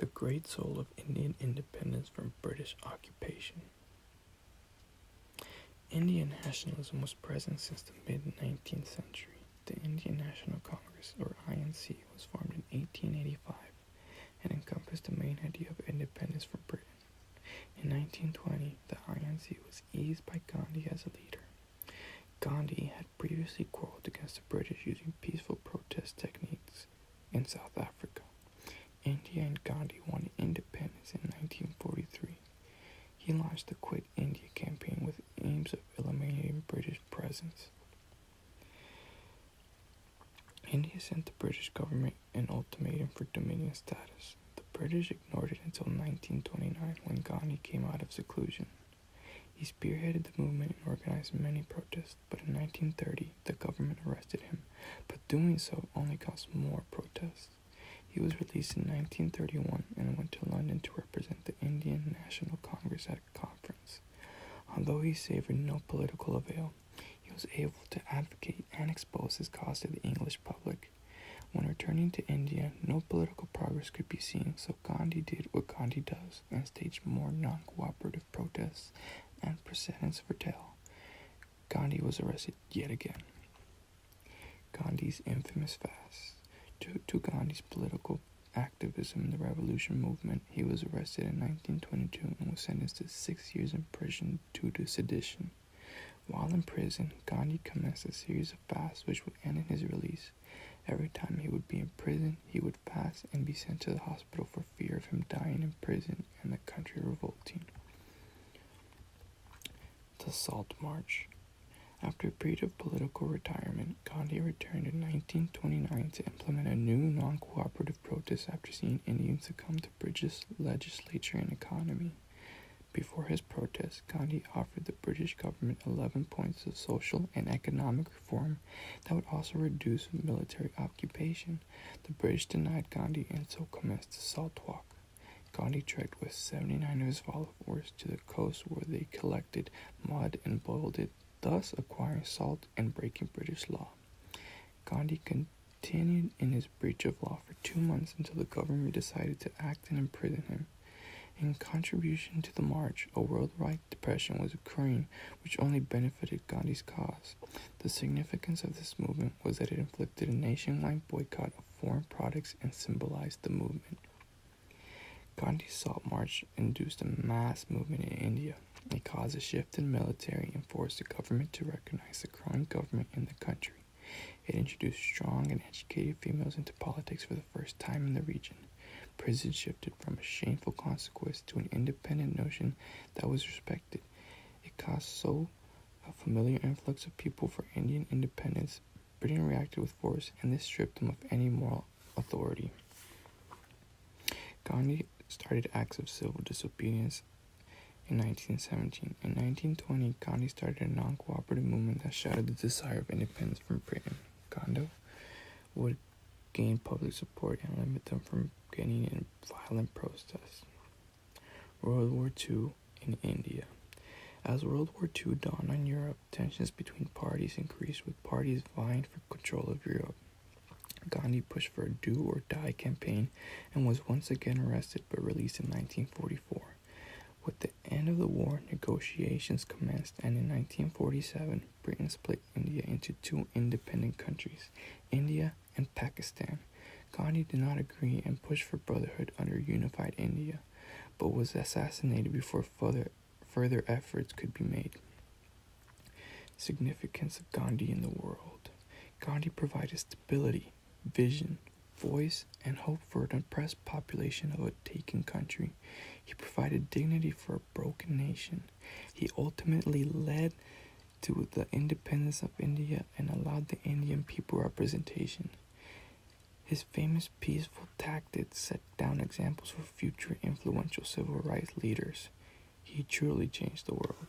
the great soul of Indian independence from British occupation. Indian nationalism was present since the mid-19th century. The Indian National Congress, or INC, was formed in 1885 and encompassed the main idea of independence from Britain. In 1920, the INC was eased by Gandhi as a leader. Gandhi had previously quarreled against the British using peaceful protest techniques in South Africa. India and Gandhi won independence in 1943. He launched the Quit India campaign with aims of eliminating British presence. India sent the British government an ultimatum for Dominion status. The British ignored it until 1929 when Gandhi came out of seclusion. He spearheaded the movement and organized many protests, but in 1930 the government arrested him, but doing so only caused more protests. He was released in 1931 and went to London to represent the Indian National Congress at a conference. Although he savored no political avail, he was able to advocate and expose his cause to the English public. When returning to India, no political progress could be seen, so Gandhi did what Gandhi does and staged more non-cooperative protests and precedents for tale. Gandhi was arrested yet again. Gandhi's infamous fast. Due to Gandhi's political activism in the revolution movement, he was arrested in 1922 and was sentenced to 6 years in prison due to sedition. While in prison, Gandhi commenced a series of fasts which would end in his release. Every time he would be in prison, he would fast and be sent to the hospital for fear of him dying in prison and the country revolting. The Salt March. After a period of political retirement, Gandhi returned in 1929 to implement a new non-cooperative protest after seeing Indians succumb to British legislature and economy. Before his protest, Gandhi offered the British government 11 points of social and economic reform that would also reduce military occupation. The British denied Gandhi and so commenced the Salt Walk. Gandhi trekked with 79 of his followers to the coast where they collected mud and boiled it, thus acquiring salt and breaking British law. Gandhi continued in his breach of law for 2 months until the government decided to act and imprison him. In contribution to the march, a worldwide depression was occurring which only benefited Gandhi's cause. The significance of this movement was that it inflicted a nationwide boycott of foreign products and symbolized the movement. Gandhi's Salt March induced a mass movement in India. It caused a shift in military and forced the government to recognize the growing government in the country. It introduced strong and educated females into politics for the first time in the region. Prison shifted from a shameful consequence to an independent notion that was respected. It caused so a familiar influx of people for Indian independence. Britain reacted with force, and this stripped them of any moral authority. Gandhi started acts of civil disobedience in 1917. In 1920, Gandhi started a non-cooperative movement that shouted the desire of independence from Britain. Gandhi would gain public support and limit them from getting in violent protests. World War II in India. As World War II dawned on Europe, tensions between parties increased, with parties vying for control of Europe. Gandhi pushed for a do-or-die campaign and was once again arrested but released in 1944. With the end of the war, negotiations commenced, and in 1947, Britain split India into 2 independent countries, India and Pakistan. Gandhi did not agree and pushed for brotherhood under unified India, but was assassinated before further efforts could be made. Significance of Gandhi in the world. Gandhi provided stability, vision, voice, and hope for an oppressed population of a taken country. He provided dignity for a broken nation. He ultimately led to the independence of India and allowed the Indian people representation. His famous peaceful tactics set down examples for future influential civil rights leaders. He truly changed the world.